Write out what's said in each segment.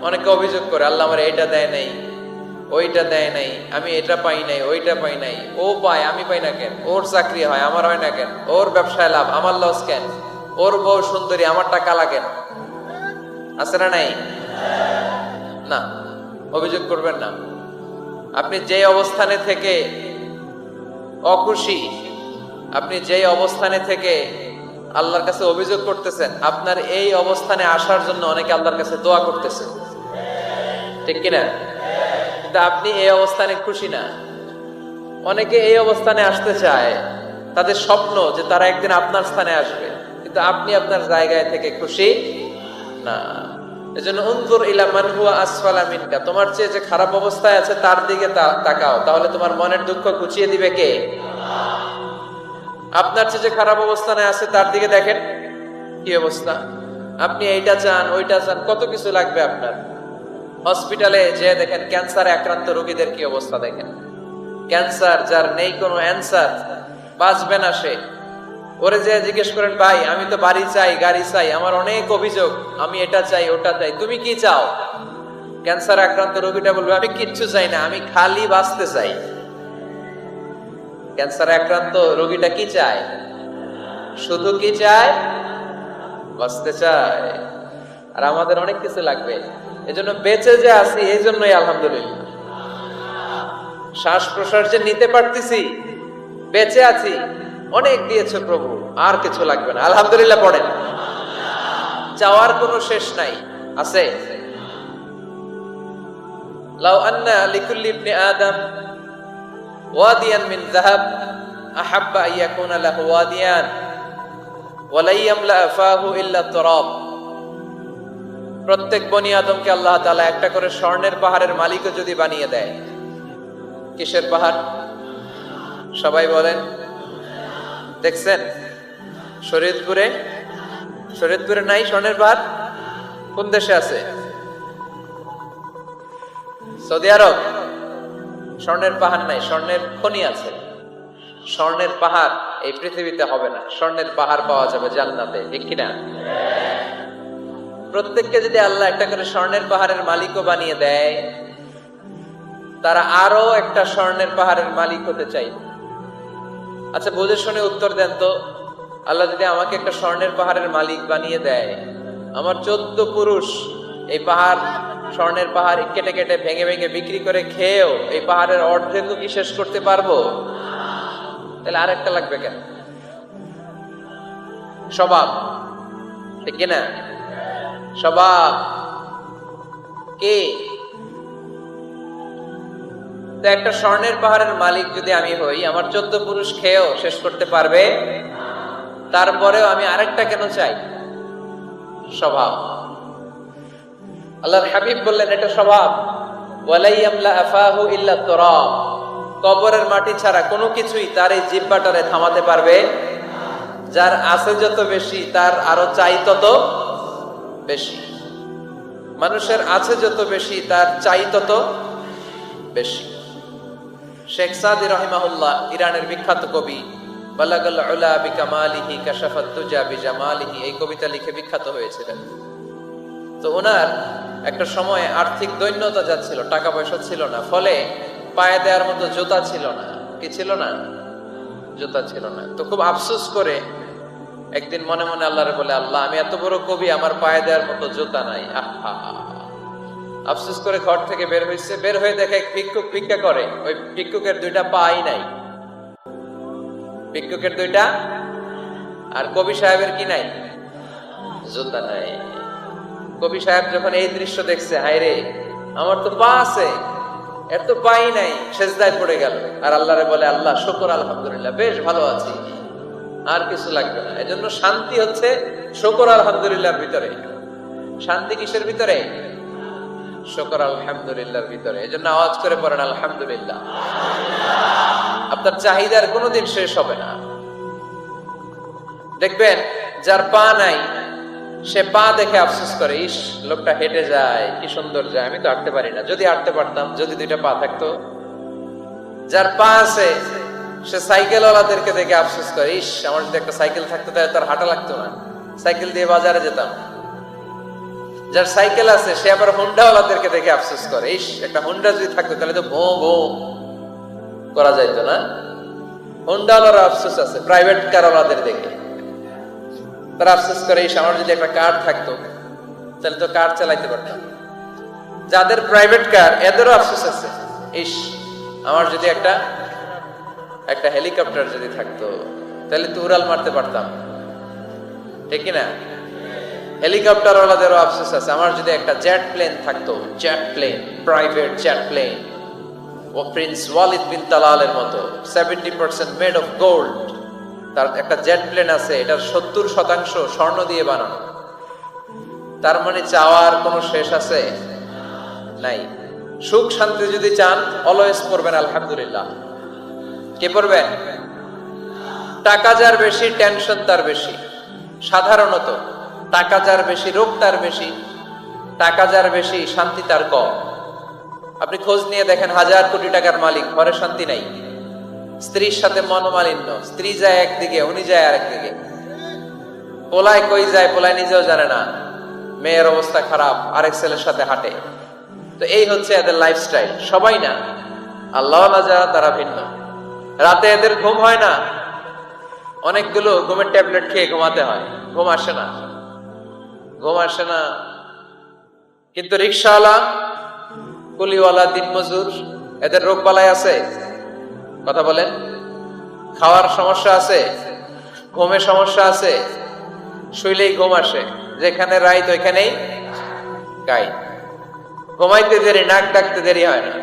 অনেকে অভিযোগ করে আল্লাহ আমার এইটা দেয় নাই, ওইটা দেয় নাই, আমি এটা পাই নাই, ওইটা পাই নাই। ও পায়, আমি পাই না কেন? ওর চাকরি হয়, আমার হয় না কেন? ওর ব্যবসায় লাভ, আমার লস কেন? ওর বউ সুন্দরী, আমারটা কালা কেন? আছে না নাই? না, অভিযোগ করবেন না। আপনি যে অবস্থানে থেকে অখুশি, আপনি যে অবস্থানে থেকে আল্লাহর কাছে অভিযোগ করতেছেন, আপনার এই অবস্থানে আসার জন্য অনেকে আল্লাহর কাছে দোয়া করতেছে, ঠিক কিনা? কিন্তু আপনি এই অবস্থানে খুশি না। অনেকে এই অবস্থানে আসতে চায়, তাদের স্বপ্ন যে তারা একদিন আপনার স্থানে আসবে, কিন্তু আপনি আপনার জায়গায় থেকে খুশি না। এজন্য উনজুর ইলা মান হুয়া আসফালা মিনকা, তোমার চেয়ে যে খারাপ অবস্থায় আছে তার দিকে তাকাও, তাহলে তোমার মনের দুঃখ ঘুচিয়ে দিবে কে? আপনার চেয়ে যে খারাপ অবস্থানে আছে তার দিকে দেখেন কি অবস্থা। আপনি এইটা চান, ওইটা চান, কত কিছু লাগবে আপনার। হসপিটালে যে দেখেন ক্যান্সারে আক্রান্ত রোগীদের কি অবস্থা দেখেন। ক্যান্সার যার নেই কোনো অ্যান্সার, বাঁচবে না সে। ওরে যে জিজ্ঞেস করেন, ভাই আমি তো বাড়ি চাই, গাড়ি চাই, আমার অনেক অভিযোগ, আমি এটা চাই, ওটা চাই, তুমি কি চাও? ক্যান্সার আক্রান্ত রোগীটা বলবে, আমি কিচ্ছু চাই না, আমি খালি বাঁচতে চাই। ক্যান্সার আক্রান্ত রোগীটা কি চায়? শুধু কি চায়? বাঁচতে চায়। আর আমাদের অনেক কিছু লাগবে। এজন্য বেঁচে যে আছি এই জন্যই আলহামদুলিল্লাহ। শ্বাস প্রশ্বাস যে নিতে পারতেছি, বেঁচে আছি, অনেক দিয়েছে প্রভু, আর কিছু লাগবে না, আলহামদুলিল্লাহ পড়েন। চাওয়ার কোনো শেষ নাই, আছে? লাউ আন্না লিকুল্লি ইবনি আদম ওয়াদিয়ান মিন যাহাব আহাব্বা আইয়াকুনা লাহু ওয়াদিয়ান ওয়া লা ইয়ামলা ফাহু ইল্লা তুরাব। প্রত্যেক বনি আদমকে আল্লাহ তাআলা একটা করে স্বর্ণের পাহাড়ের মালিকও যদি বানিয়ে দেয়। কিসের পাহাড়? সবাই বলেন। দেখছেন শরীয়তপুরে? শরীয়তপুরে নাই স্বর্ণের পাহাড়? কোন দেশে আছে? সৌদি আরব। স্বর্ণের পাহাড় নাই, স্বর্ণের খনি আছে। স্বর্ণের পাহাড় এই পৃথিবীতে হবে না, স্বর্ণের পাহাড় পাওয়া যাবে জান্নাতে, ঠিক কিনা? প্রত্যেককে যদি আল্লাহ একটা করে স্বর্ণের পাহাড়ের মালিকও বানিয়ে দেয়, তারা আরো একটা স্বর্ণের পাহাড়ের মালিক হতে চাই। আচ্ছা বুঝে শুনে উত্তর দেন তো, আল্লাহ যদি আমাকে একটা স্বর্ণের পাহাড়ের মালিক বানিয়ে দেয়, আমার 14 পুরুষ এই পাহাড়, স্বর্ণের পাহাড় কেটে কেটে ভেঙে ভেঙে বিক্রি করে খেয়েও এই পাহাড়ের অর্ধেকও কি শেষ করতে পারবো? তাহলে আরেকটা লাগবে কেন? স্বভাব, ঠিক কিনা? স্বভাব কে? তো একটা স্বর্ণের পাহাড়ের মালিক যদি আমি হই, আমার 14 পুরুষ খেয়েও শেষ করতে পারবে, তারপরেও আমি আরেকটা কেন চাই? স্বভাব। আল্লাহর হাবিব বললেন এটা স্বভাব। ওয়ালা ইয়ামলা আফাহু ইল্লা তুরাব। কবরের মাটি ছাড়া কোনো কিছুই তার এই জিহ্বাটারে থামাতে পারবে। যার আছে যত বেশি, তার আরো চাই তত বেশি। মানুষের আছে যত বেশি, তার চাই তত বেশি। শেখ সাদি রাহিমাহুল্লাহ, ইরানের বিখ্যাত কবি, বালাগাল উলা বিকামালিহি কাশাফাত তুজা বিজামালিহি, এই কবিতা লিখে বিখ্যাত হয়েছিলেন। তো ওনার একটা সময় আর্থিক দৈন্যতা যাচ্ছিল, টাকা পয়সা ছিল না, ফলে পায়ে দেওয়ার মতো জুতা ছিল না। কি ছিল না? জুতা ছিল না। তো খুব আফসোস করে একদিন মনে মনে আল্লাহরে বলে, আল্লাহ আমি এত বড় কবি, আমার পায়ে দেওয়ার মতো জুতা নাই। আফসোস করে ঘর থেকে বের হয়েছে, বের হয়ে দেখে এক ভিক্ষুক ভিক্ষা করে। ওই ভিক্ষুকের 2টা পাই নাই, ভিক্ষুকের 2টা, আর কবি সাহেবের কি নাই? জুতা নাই। কবি সাহেব যখন এই দৃশ্য দেখছে, হায় রে আমার তো পা আছে, এর তো পাই নাই, সেজদায় পড়ে গেল। আর আল্লাহরে বলে, আল্লাহ শুকর আলহামদুলিল্লাহ, বেশ ভালো আছি, আর কিছু লাগবে না। এজন্য শান্তি হচ্ছে শুকর আলহামদুলিল্লাহর ভিতরে। শান্তি কিসের ভিতরে? শুকর আলহামদুলিল্লাহর ভিতরে। এজন্য আওয়াজ করে পড়েন আলহামদুলিল্লাহ। আপনার চাহিদার কোনোদিন শেষ হবে না। দেখবেন যার পা নাই, সে পা দেখে আফসোস করে, ইস লোকটা হেঁটে যায়, কি সুন্দর যায়, আমি তো হাঁটতে পারি না, যদি হাঁটতে পারতাম, যদি 2টা পা থাকতো। যার পা আছে সে সাইকেল ওয়ালাদেরকে দেখে আফসোস করে, ইস আমার যদি একটা সাইকেল থাকতো তাহলে তার হাঁটা লাগতো না, সাইকেল দিয়ে বাজারে যেতাম। যার সাইকেল আছে সে আবার হুন্ডাওয়ালাদেরকে দেখে আফসোস করে, ইস একটা হুন্ডা যদি থাকতো তাহলে তো ভো ভো করা যাইতো না। হুন্ডাওয়ালার আফসোস আছে প্রাইভেট কারওয়ালাদের দেখে, তারা আফসোস করে ইস আমার যদি একটা কার থাকতো তাহলে তো কার চালাইতে পারতাম। যাদের প্রাইভেট কার এদেরও আফসোস আছে, ইস আমার যদি একটা হেলিকপ্টার যদি থাকতো তাহলে তো উড়াল মারতে পারতাম, ঠিক না? হেলিকপ্টার ওয়ালাদেরও আফসোস আছে, আমার যদি একটা জেট প্লেন থাকতো, jet plane, private jet plane, ও প্রিন্স ওয়ালিদ বিন তালালের মতো 70% মেড অফ গোল্ড, তার একটা জেট প্লেন আছে, এটার 70% স্বর্ণ দিয়ে বানানো। তার মানে চাওয়ার কোনো শেষ আছে নাই। সুখ শান্তি যদি চান অলওয়েজ পড়বেন আলহামদুলিল্লাহ। কে পড়বেন? টাকা যার বেশি টেনশন তার বেশি। সাধারণত টাকা যার বেশি রোগ তার বেশি, টাকা যার বেশি শান্তি তার কম। আপনি খোঁজ নিয়ে দেখেন 1000 কোটি টাকার মালিক, ঘরে শান্তি নাই, স্ত্রীর সাথে মনোমালিন্য, স্ত্রী যায় একদিকে উনি যায় আরেকদিকে, পোলায় কই যায় পোলায় নিজেও জানে না, মেয়ের অবস্থা খারাপ, আরেক ছেলের সাথে হাঁটে। তো এই হচ্ছে এদের লাইফস্টাইল। সবাই না, আল্লাহ যারা তারা ভিন্ন। রাতে এদের ঘুম হয় না, অনেকগুলো ঘুমের ট্যাবলেট খেয়ে ঘুমাতে হয়, ঘুম আসে না, ঘুম আসে না। কিন্তু রিক্সাওয়ালা, কুলিওয়ালা, দিনমজুর, এদের রোগ বালাই আছে? কথা বলেন। খাওয়ার সমস্যা আছে, ঘুমের সমস্যা আছে, শুইলেই ঘুম আসে, যেখানে রাইত ওইখানেই গাই। ঘুমাইতে দেরি, নাক ডাকতে দেরি হয় না,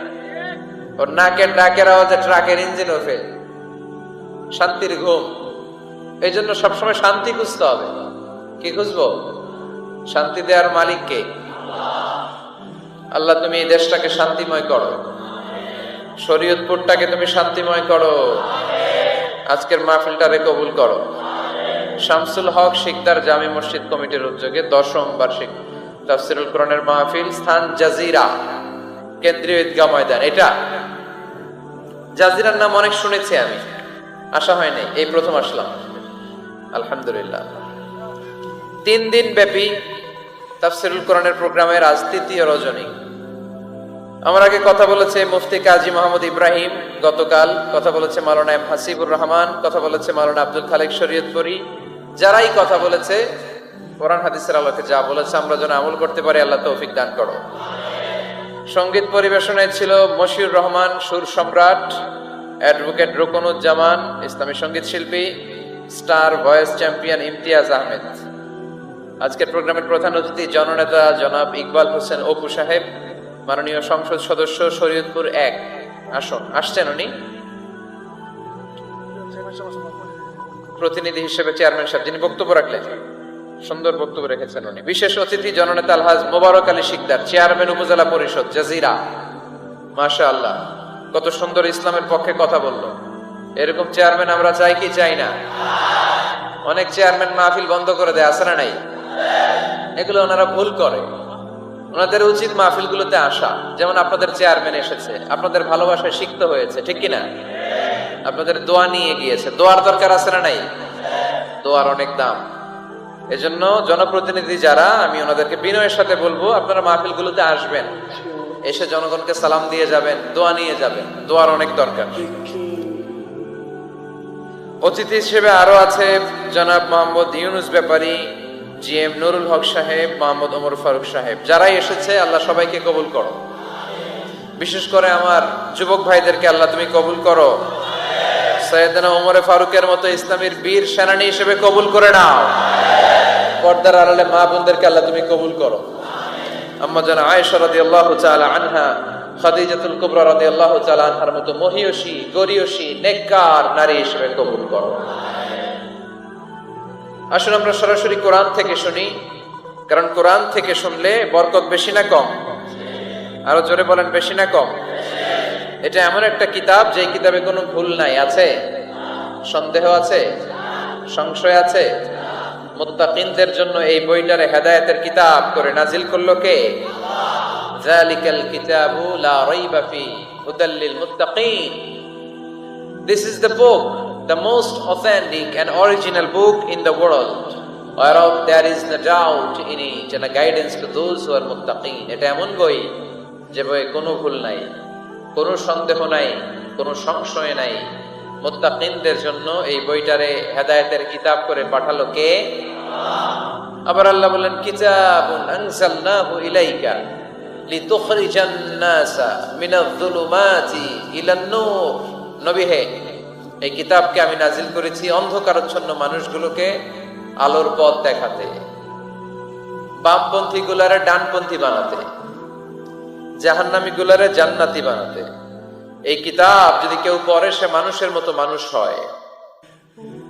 ওর নাকের ডাকের আওয়াজে ট্রাকের ইঞ্জিন ওঠে। শান্তির ঘুম। এই জন্য সবসময় শান্তি খুঁজতে হবে। কি খুঁজবো? শান্তি দেওয়ার মালিক কে? আল্লাহ তুমি এই দেশটাকে শান্তিময় করো, শরীয়তপুরটাকে তুমি শান্তিময় করো, আজকের মাহফিলটারে কবুল করো। শামসুল হক শিকদার জামি মসজিদ কমিটির উদ্যোগে 10ম বার্ষিক তাফসীরুল কোরআনের মাহফিল, স্থান জাজিরা, কেন্দ্রীয় ঈদগাহ ময়দান। এটা জাজিরার নাম অনেক শুনেছি আমি, আসা হয় নাই, এই প্রথম আসলাম আলহামদুলিল্লাহ। 3 দিন ব্যাপী তাফসীরুল কোরআনের প্রোগ্রামের আজ 3য় রজনী। আমার আগে কথা বলেছে মুফতি কাজী মোহাম্মদ ইব্রাহিম, গতকাল কথা বলেছে মাওলানা এম হাসিবুর রহমান, কথা বলেছে মাওলানা আব্দুল খালেক শরীয়তপুরী। যারাই কথা বলেছে কোরআন হাদিসের আলোকে যা বলেছে আমরা যেন আমল করতে পারি, আল্লাহ তৌফিক দান করো। সঙ্গীত পরিবেশনায় ছিল মশিউর রহমান সুর সম্রাট, অ্যাডভোকেট রুকনুজ্জামান ইসলামী সঙ্গীত শিল্পী, star voice champion Imtiaz Ahmed. আজকের প্রোগ্রামের প্রধান অতিথি জননেতা জনাব ইকবাল হোসেন অপু সাহেব, মাননীয় সংসদ সদস্য শরীয়তপুর 1 আসন। আসছেন উনি প্রতিনিধি হিসেবে, চেয়ারম্যান সাহেব যিনি বক্তব্য রাখলেন, সুন্দর বক্তব্য রেখেছেন উনি। বিশেষ অতিথি জননেতা আলহাজ মোবারক আলী শিকদার, চেয়ারম্যান উপজেলা পরিষদ জাজিরা। মাশাআল্লাহ, কত সুন্দর ইসলামের পক্ষে কথা বললো। এরকম চেয়ারম্যান আমরা চাই কি চাই না? অনেক চেয়ারম্যান মাহফিল বন্ধ করে দেয়, আছে না নাই? এগুলো ওনারা ভুল করে। ওনাদের উচিত মাহফিলগুলোতে আসা। যেমন আপনাদের চেয়ারম্যান এসেছে, আপনাদের ভালোবাসায় সিক্ত হয়েছে, ঠিক কিনা? আপনাদের দোয়া নিয়ে গিয়েছে, দোয়ার দরকার আছে না নাই? দোয়ার অনেক দাম। এজন্য জনপ্রতিনিধি যারা, আমি ওনাদেরকে বিনয়ের সাথে বলবো আপনারা মাহফিলগুলোতে আসবেন, এসে জনগণকে সালাম দিয়ে যাবেন, দোয়া নিয়ে যাবেন, দোয়ার অনেক দরকার। অতিথি হিসেবে আরো আছে জনাব মোহাম্মদ ইউনুস ব্যাপারী, জিএম নুরুল হক সাহেব, মোহাম্মদ ওমর ফারুক সাহেব। যারাই এসেছে আল্লাহ সবাইকে কবুল করো। বিশেষ করে আমার যুবক ভাইদেরকে আল্লাহ তুমি কবুল করো। সৈয়দনা ওমর ফারুকের মতো ইসলামের বীর সেনানী হিসেবে কবুল করে নাও। পর্দার আড়ালে মা বোনদেরকে আল্লাহ তুমি কবুল করো। আম্মা জান আয়েশা রাদিয়াল্লাহু তাআলা আনহা, খাদিজাতুল কুবরা রাদিয়াল্লাহু তাআলা আনহার মতো মহিয়সী, গরিয়সী, নেককার নারী হিসেবে কবুল করো। আসুন আমরা সরাসরি কোরআন থেকে শুনি, কারণ কোরআন থেকে শুনলে বরকত বেশি না কম? আরো জোরে বলেন, বেশি না কম? এটা এমন একটা কিতাব যে কিতাবে কোনো ভুল নাই। আছে? সন্দেহ আছে? সংশয় আছে? মুত্তাকিনদের জন্য এই বইটারে হেদায়েতের কিতাব করে নাজিল করলো কে? যালিকাল কিতাবু লা রাইবা ফি হুদাল লিল মুত্তাকিন। This is the book, the most authentic and original book in the world. whereof there is no doubt in it and a guidance to those who are muttaqin. এটা এমন বই যে বইয়ে কোনো ভুল নাই, কোনো সন্দেহ নাই, কোনো সংশয় নাই। মুত্তাকিনদের জন্য এই বইটারে হেদায়েতের কিতাব করে পাঠালো কে? আবার আল্লাহ বলেন কিতাবুন আনজালনাহু ইলাইকা লিতুখরিজান নাসা মিনায-যুলুমাতি ইলান-নূর। নবী হে, এই কিতাবকে আমি নাজিল করেছি অন্ধকারাচ্ছন্ন মানুষগুলোকে আলোর পথ দেখাতে, বামপন্থী গুলারে ডানপন্থী বানাতে, জাহান্নামী গুলারে জান্নাতি বানাতে। এই কিতাব যদি কেউ পড়ে সে মানুষের মতো মানুষ হয়।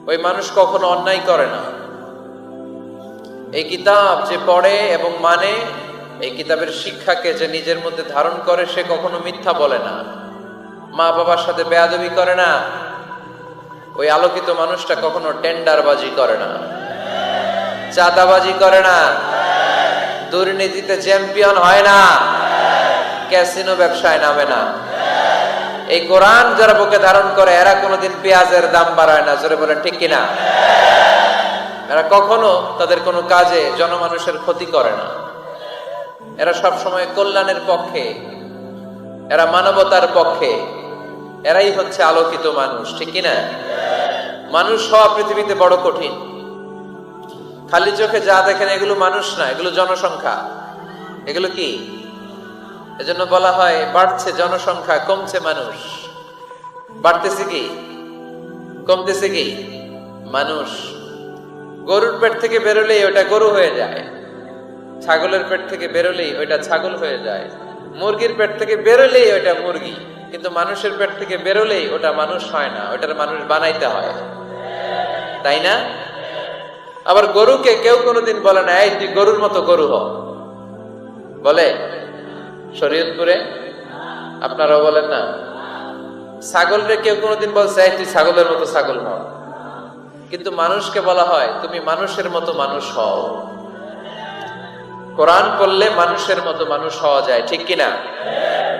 ওই মানুষ কখনো অন্যায় করে না। এই কিতাব যে পড়ে এবং মানে, এই কিতাবের শিক্ষাকে যে নিজের মধ্যে ধারণ করে সে কখনো মিথ্যা বলে না, মা বাবার সাথে বেয়াদবি করে না। ওই আলোকিত মানুষটা কখনো টেন্ডারবাজি করে না, চাঁদাবাজি করে না, দুর্নীতিতে চ্যাম্পিয়ন হয় না, ক্যাসিনো ব্যবসায় নামে না। এই কোরআন যারা বুকে ধারণ করে এরা কোনোদিন পেঁয়াজের দাম বাড়ায় না। জোরে বলেন ঠিক কিনা? এরা কখনো তাদের কোনো কাজে জনমানুষের ক্ষতি করে না। এরা সব সময় কল্যাণের পক্ষে, এরা মানবতার পক্ষে। এরাই হচ্ছে আলোকিত মানুষ, ঠিক কিনা? মানুষ হওয়া পৃথিবীতে বড় কঠিন। খালি চোখে যা দেখেন এগুলো মানুষ না, এগুলো জনসংখ্যা। এগুলো কি? এজন্য বলা হয় বাড়ছে জনসংখ্যা, কমছে মানুষ। বাড়তেছে কি, কমতেছে কি? মানুষ। গরুর পেট থেকে বেরোলেই ওটা গরু হয়ে যায়, ছাগলের পেট থেকে বেরোলেই ওইটা ছাগল হয়ে যায়, মুরগির পেট থেকে বেরোলেই ওইটা মুরগি। কিন্তু মানুষের পেট থেকে বেরোলেই ওটা মানুষ হয় না, ওটার মানুষ বানাইতে হয়, তাই না? আবার গরুকে কেউ কোনোদিন বলে না এই তুই গরুর মতো গরু হ, বলে? শরীয়তপুরে আপনারাও বলেন না? ছাগলরে কেউ কোনোদিন বলছে এই তুই ছাগলের মতো ছাগল হ। কিন্তু মানুষকে বলা হয় তুমি মানুষের মতো মানুষ হও। কোরআন পড়লে মানুষের মতো মানুষ হওয়া যায়, ঠিক কিনা?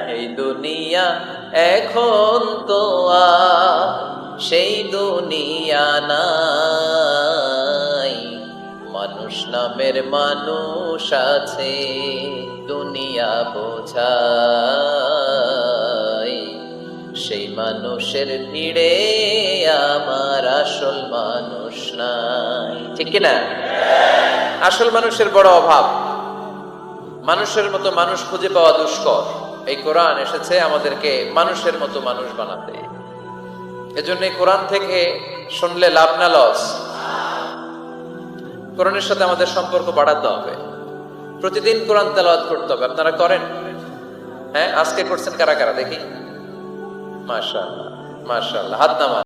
এই দুনিয়া এখন তো আর সেই দুনিয়া নাই, মানুষ নামের মানুষ আছে দুনিয়া বোঝায়। সেই মানুষের ভিড়ে আমার আসল মানুষ নাই, ঠিক কিনা? আসল মানুষের বড় অভাব। মানুষের মতো মানুষ খুঁজে পাওয়া দুষ্কর। এই কোরআন এসেছে আমাদেরকে মানুষের মতো মানুষ বানাতে। এজন্য এই কোরআন থেকে শুনলে লাভ না লস? কোরআনের সাথে আমাদের সম্পর্ক বাড়াতে হবে। প্রতিদিন কোরআন তেলাওয়াত করতে হবে। আপনারা করেন? হ্যাঁ, আজকে করছেন কারা কারা দেখি? মাশাআল্লাহ, মাশাআল্লাহ, হাত নামান।